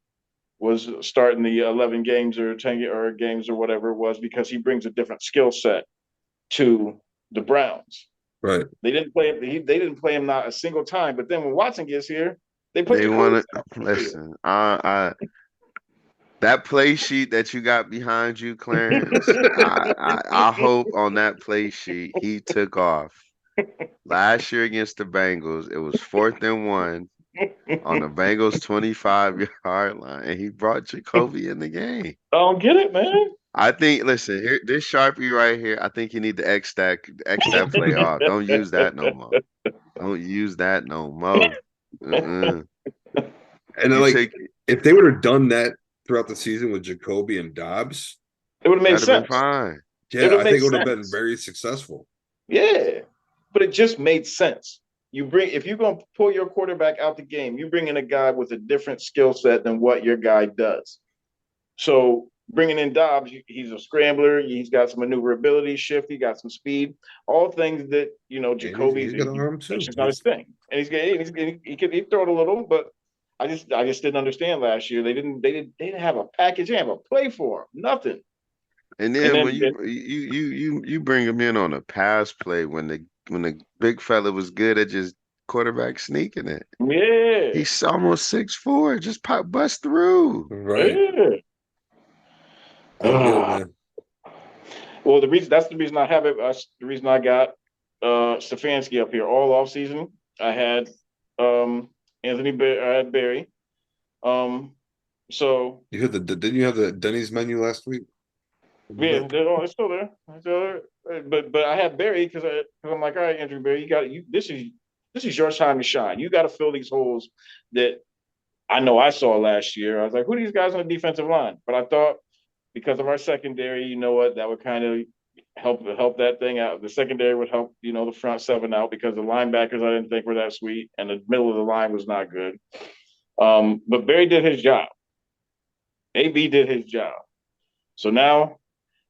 was starting the 11 games or 10 or games or whatever it was? Because he brings a different skill set to the Browns. Right. They didn't play him. They didn't play him not a single time. But then when Watson gets here, they put They Jacoby. want to listen. That play sheet that you got behind you, Clarence. I hope on that play sheet he took off. Last year against the Bengals, it was 4th and 1 on the Bengals 25-yard line, and he brought Jacoby in the game. I don't get it, man. I think. Listen, here, this Sharpie right here. I think you need to X that play off. Don't use that no more. Don't use that no more. And then, You like, take if they would have done that throughout the season with Jacoby and Dobbs, It would have made that'd have been sense. fine. It would yeah, have I made think it would have been sense. very successful. Yeah, but it just made sense. If you're going to pull your quarterback out the game, you bring in a guy with a different skill set than what your guy does. So bringing in Dobbs, he's a scrambler. He's got some maneuverability, shift. He got some speed. All things that And Jacoby's. he's got an arm too. That's just not his thing. And he throw it a little, but I just didn't understand last year. They didn't have a package. They didn't have a play for him. Nothing. And And then then when you bring him in on a pass play when the big fella was good at just quarterback sneaking it. yeah, He's almost 6'4", just bust through. Right. yeah. I don't get it, man. Well, that's the reason I have it. The reason I got Stefanski up here all off season. I had I had Barry. So You had didn't you have the Denny's menu last week? yeah, it's still there. It's still there. But I had Barry because I'm like, all right, Andrew Barry, you got you. This is your time to shine. You got to fill these holes that I know I saw last year. I was like, who are these guys on the defensive line? But I thought because of our secondary, you know what, that would kind of help that thing out. The secondary would help, the front seven out because the linebackers I didn't think were that sweet, and the middle of the line was not good. But Barry did his job. AB did his job. So now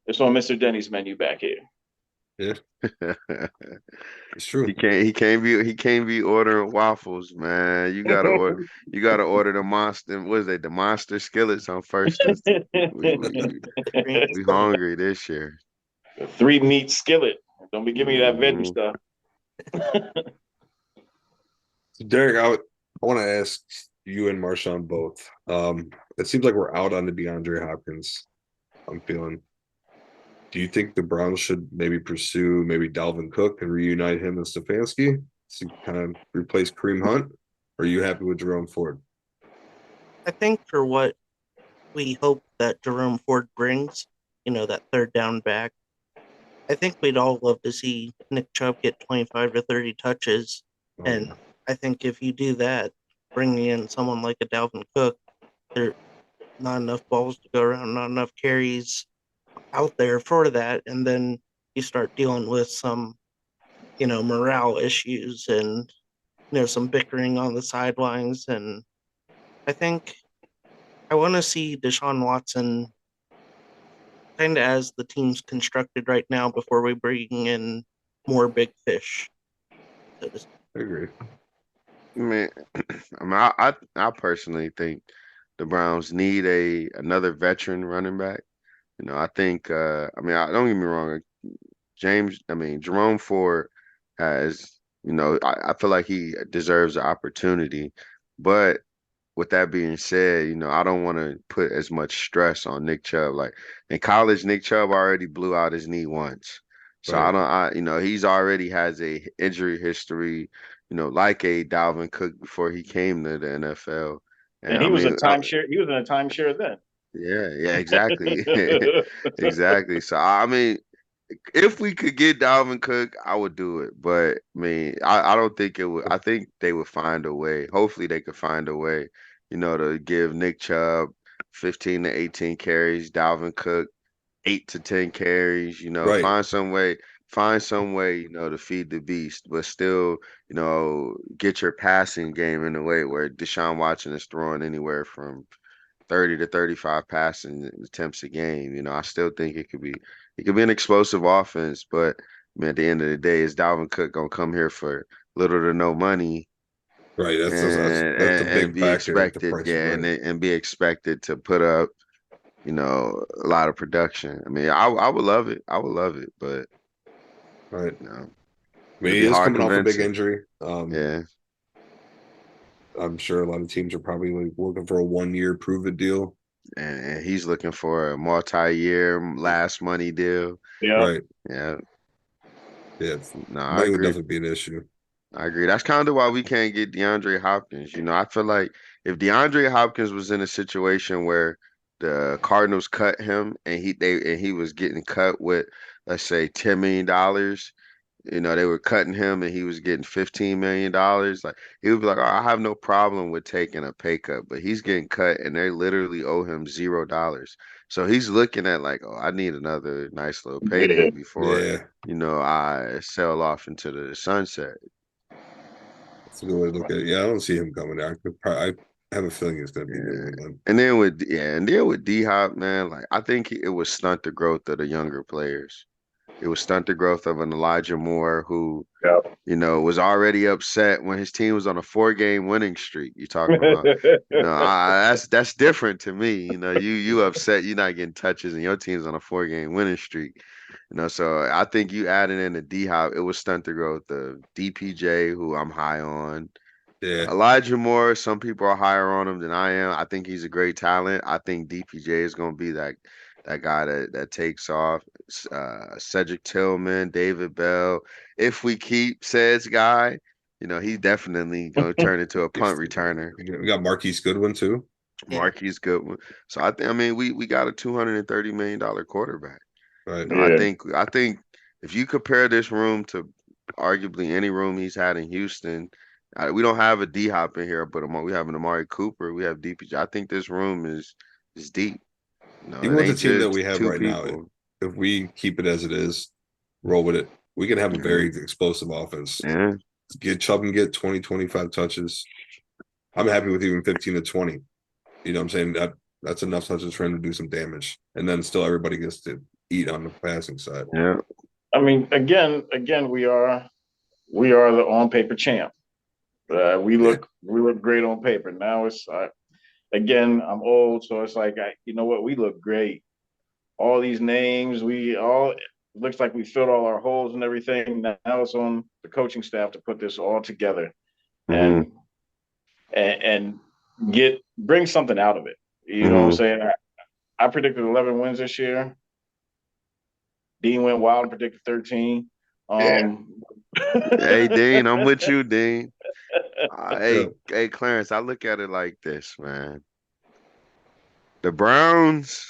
it's on Mr. Denny's menu back here. Yeah, it's true. He can't be ordering waffles, man. You gotta order the monster. What is it? The monster skillets on first. We hungry this year. The 3-meat skillet. Don't be giving me that veggie Mhm. stuff. So Derek, I want to ask you and Marshawn both. It seems like we're out on the DeAndre Hopkins. I'm feeling. Do you think the Browns should maybe pursue Dalvin Cook and reunite him and Stefanski to kind of replace Kareem Hunt? Or are you happy with Jerome Ford? I think for what we hope that Jerome Ford brings, that third down back, I think we'd all love to see Nick Chubb get 25 to 30 touches. And I think if you do that, bringing in someone like a Dalvin Cook, there not enough balls to go around, not enough carries out there for that. And then you start dealing with some, morale issues and, some bickering on the sidelines. And I think I want to see Deshaun Watson kind of as the team's constructed right now before we bring in more big fish. I agree. Man, I personally think the Browns need another veteran running back. I think don't get me wrong, Jerome Ford has, I feel like he deserves the opportunity. But with that being said, I don't want to put as much stress on Nick Chubb. Like in college, Nick Chubb already blew out his knee once. So Right. he's already has a injury history, like a Dalvin Cook before he came to the NFL. And And I he was a mean, timeshare. He was in a timeshare then. yeah, exactly. Exactly. So I mean, if we could get Dalvin Cook, I would do it. But I mean, I don't think it would. I think they would find a way. Hopefully, they could find a way, to give Nick Chubb 15 to 18 carries, Dalvin Cook 8 to 10 carries. Right. Find some way, to feed the beast, but still, get your passing game in a way where Deshaun Watson is throwing anywhere from 30 to 35 passing attempts a game. I still think it could be an explosive offense, but I mean, at the end of the day, is Dalvin Cook gonna come here for little to no money Right. That's a and big be factor with the expected, price. yeah, Right. and be expected to put up, a lot of production. I mean, I would love it. I would love it, but Right. you know, I mean, it'd he be is hard coming off a big convincing. injury. Yeah. I'm sure a lot of teams are probably like looking for a 1-year prove it deal. And he's looking for a multi-year last money deal. Yeah. Right. Yeah. Yeah. No, I Money would agree. definitely be an issue. I agree. That's kind of why we can't get DeAndre Hopkins. I feel like if DeAndre Hopkins was in a situation where the Cardinals cut him and he was getting cut with, let's say, $10 million, they were cutting him and he was getting $15 million, like he would be like, oh, I have no problem with taking a pay cut, but he's getting cut and they literally owe him $0. So he's looking at like, oh, I need another nice little payday Yeah. before, Yeah. I sell off into the sunset. That's a good way to look at it. Yeah, I don't see him coming out. I have a feeling it's going to be New Yeah. England. And then with D Hop, man, like I think it would stunt the growth of the younger players. It would stunt the growth of an Elijah Moore who, Yeah. was already upset when his team was on a 4-game winning streak. You talking about, that's different to me. You upset, you're not getting touches, and your team's on a 4-game winning streak. So I think you adding in the D Hop, it would stunt the growth of DPJ, who I'm high on. Yeah. Elijah Moore, some people are higher on him than I am. I think he's a great talent. I think DPJ is going to be that guy that takes off. Cedric Tillman, David Bell. If we keep says guy, he's definitely going to turn into a punt returner. We got Marquise Goodwin too. Yeah. Marquise Goodwin. So I mean, we got a $230 million quarterback. Right. I Yeah. think if you compare this room to arguably any room he's had in Houston, we don't have a D Hop in here, but we have an Amari Cooper, we have DPJ. I think this room is deep. Even It with the ain't team that just we have two right now, people. if we keep it as it is, roll with it, we can have a very Yeah. explosive offense. Yeah. Get Chubb and get 20, 25 touches. I'm happy with even 15 to 20. You know what I'm saying? That's enough touches for him to do some damage. And then still everybody gets to eat on the passing side. Yeah. I mean, again, we are the on paper champ. We look great on paper. Now it's again, I'm old, so it's like you know what? We look great. All these names, it looks like we filled all our holes and everything. Now it's on the coaching staff to put this all together Mm-hmm. and bring something out of it. You know what I'm Mm-hmm. saying? I predicted 11 wins this year. Dean went wild and predicted 13. Hey Dean, I'm with you, Dean. Yeah. Hey Clarence, I look at it like this, man. The Browns,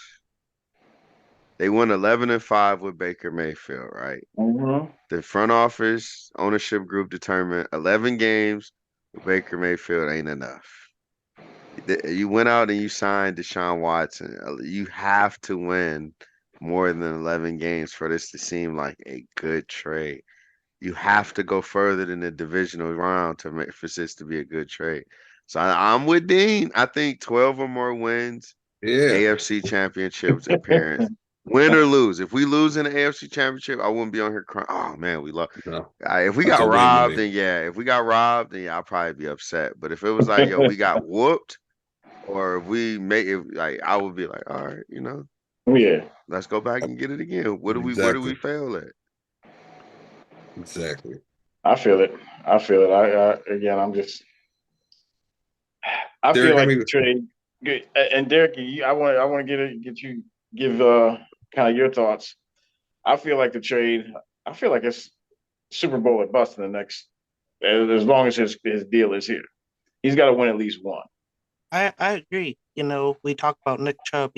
they won 11-5 with Baker Mayfield, right? Mhm. The front office ownership group determined 11 games with Baker Mayfield ain't enough. You went out and you signed Deshaun Watson. You have to win more than 11 games for this to seem like a good trade. You have to go further than the divisional round for this to be a good trade. So I'm with Dean. I think 12 or more wins, Yeah. AFC Championships appearance. Win or lose. If we lose in the AFC Championship, I wouldn't be on here crying. Oh man, we lost. No. If we That's got a win to robbed, me. then yeah. If we got robbed, then yeah, I'll probably be upset. But if it was like, yo, we got whooped, or if we made it, like I would be like, all right, Yeah. let's go back and get it again. Where do we Exactly. fail at? Exactly. I feel it. I feel it. Again, I feel Derek, I like mean, the trade. And Derek, I want to get you give kind of your thoughts. I feel like the trade. I feel like it's Super Bowl at bust in the next as long as his deal is here. He's got to win at least one. I agree. We talk about Nick Chubb,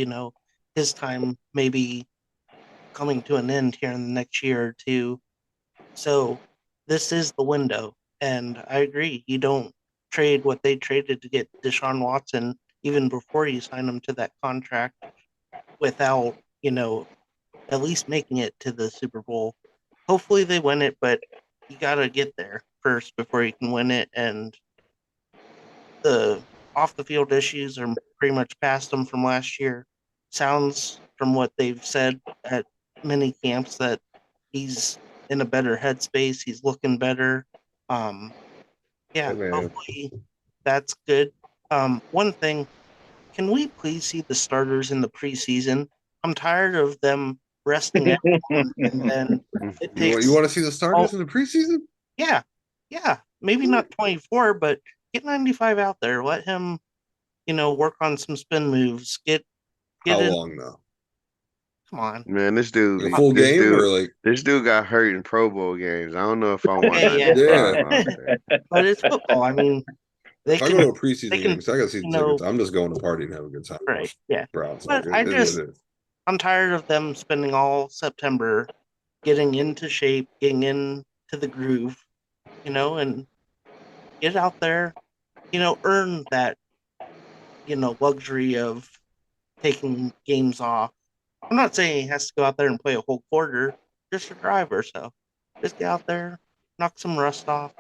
his time maybe coming to an end here in the next year or two. So this is the window. And I agree. You don't trade what they traded to get Deshaun Watson even before you sign him to that contract without, at least making it to the Super Bowl. Hopefully they win it, but you got to get there first before you can win it. And the off the field issues are pretty much past them from last year. Sounds from what they've said at many camps that he's in a better headspace. He's looking better. Um, hey, yeah, man, hopefully that's good. One thing, can we please see the starters in the preseason? I'm tired of them resting everyone and then it you takes want to see the oh starters in the preseason? yeah, yeah, maybe not 24, but get 95 out there. Let him, work on some spin moves. Get How in. long though? Come on. Man, A full game or like? this dude got hurt in Pro Bowl games. I don't know if I want Yeah, yeah. 95 Yeah. out there. But it's football. I mean, they If I go can to a they preseason game, can, so I got season you know, tickets, I'm just going to party and have a good time and right. watch Yeah. Browns. Like But I it is. just I'm tired of them spending all September getting into shape, getting into the groove, and get out there, earn that, luxury of taking games off. I'm not saying he has to go out there and play a whole quarter, just a drive or so. Just get out there, knock some rust off.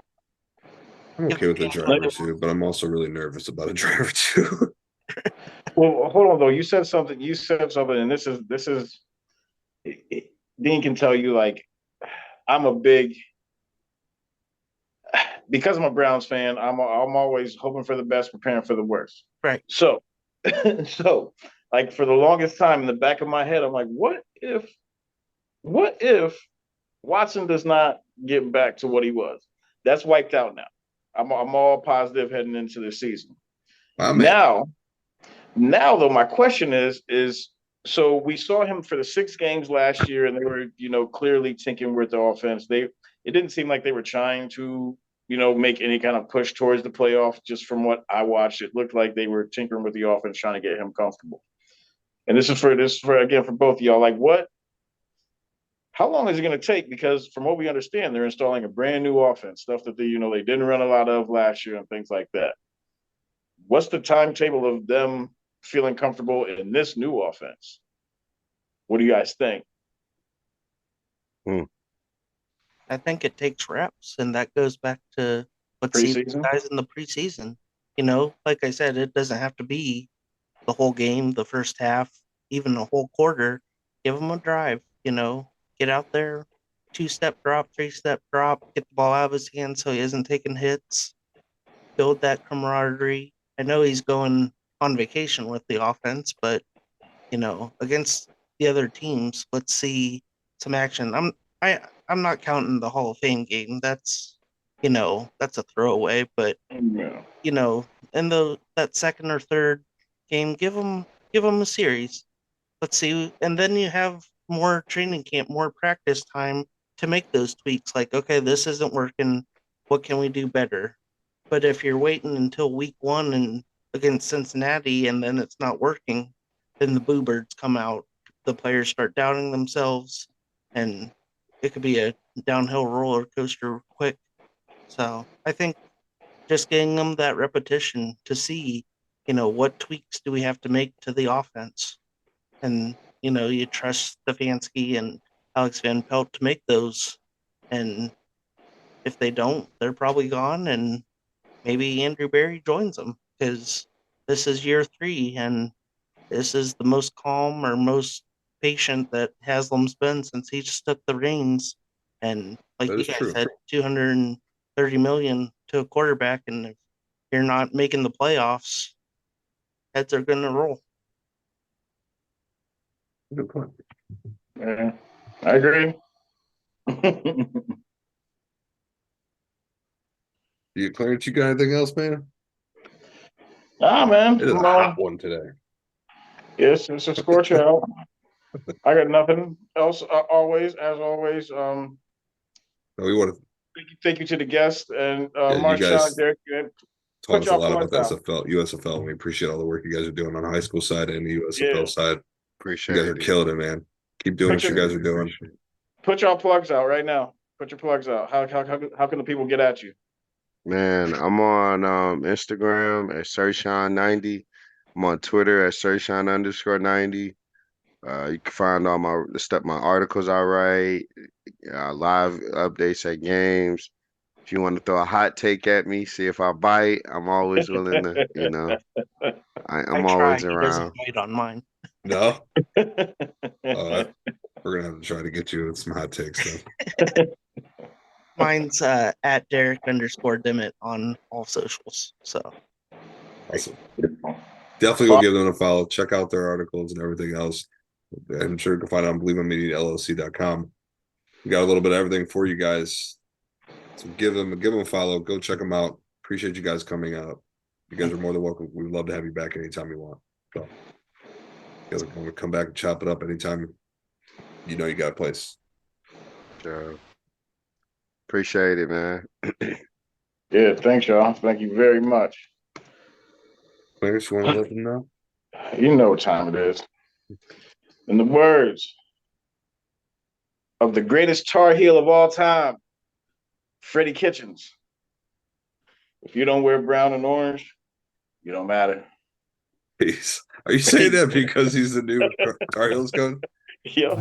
I'm Give okay the with a fans drive what or they two, but I'm also really nervous about a drive or two. Well, hold on though. You said something. You said something, and this is Dean can tell you like I'm a big because I'm a Browns fan. I'm always hoping for the best, preparing for the worst. want. Right. So, so like for the longest time in the back of my head, I'm like, what if Watson does not get back to what he was? That's wiped out now. I'm all positive heading into the season. My man, Now, now though, my question is so we saw him for the 6 games last year, and they were clearly tinkering with the offense. It didn't seem like they were trying to make any kind of push towards the playoff. Just from what I watched, it looked like they were tinkering with the offense, trying to get him comfortable. And this is for again for both of y'all. Like what? How long is it going to take? Because from what we understand, they're installing a brand new offense, stuff that they didn't run a lot of last year and things like that. What's the timetable of them feeling comfortable in this new offense? What do you guys think? Hmm. I think it takes reps, and that goes back to let's see these Preseason? guys in the preseason. Like I said, it doesn't have to be the whole game, the first half, even a whole quarter. Give them a drive, get out there, 2-step drop, 3-step drop, get the ball out of his hands so he isn't taking hits, build that camaraderie. I know he's going on vacation with the offense, but against the other teams, let's see some action. I'm not counting the Hall of Fame game. That's a throwaway, but Yeah. in that second or third game, give them a series. Let's see, and then you have more training camp, more practice time to make those tweaks. Like, okay, this isn't working. What can we do better? But if you're waiting until week one and against Cincinnati and then it's not working, then the boo birds come out. The players start doubting themselves, and it could be a downhill roller coaster quick. So I think just getting them that repetition to see, what tweaks do we have to make to the offense, and you trust Stefanski and Alex Van Pelt to make those, and if they don't, they're probably gone, and maybe Andrew Berry joins them because this is year 3, and this is the most calm or most patient that Haslam's been since he just took the reins. And like that you is guys true. said, 230 million to a quarterback, and if you're not making the playoffs, heads are going to roll. Good point. Yeah, I agree. Clarence, you got anything else, man? Man. It is a hot one today. Yes, it's a scorcher out. I got nothing else. As always. No, we want to Thank you to the guests and you Marshawn, guys Derek. taught Put us a y'all lot about plugs the out. USFL. We appreciate all the work you guys are doing on the high school side and the USFL Yeah. side. Appreciate You guys are it. killing it, man. Keep doing what you guys are doing. Put y'all plugs out right now. Put your plugs out. How can the people get at you? Man, I'm on Instagram at Sershawn90. I'm on Twitter at Sershawn_90. You can find all my articles I write, live updates at games. If you want to throw a hot take at me, see if I bite, I'm always willing to, I'm I try. always He doesn't around. bite on mine. No? We're going to have to try to get you with some hot takes, though. Mine's at Derek_Dimit on all socials. So Awesome. Definitely go give them a follow. Check out their articles and everything else. I'm sure you can find it on BelievelandMediaLLC.com. We got a little bit of everything for you guys. So give them a follow. Go check them out. Appreciate you guys coming out. You guys are more than welcome. We'd love to have you back anytime you want. So you guys are going to come back and chop it up anytime you know you got a place. Sure. Appreciate it, man. Yeah, thanks, y'all. Thank you very much. Clarence, you want to let them know? You know what time it is. In the words of the greatest Tar Heel of all time, Freddie Kitchens. If you don't wear brown and orange, you don't matter. Peace. Are you saying that because he's the new Tar Heels coach? Yeah.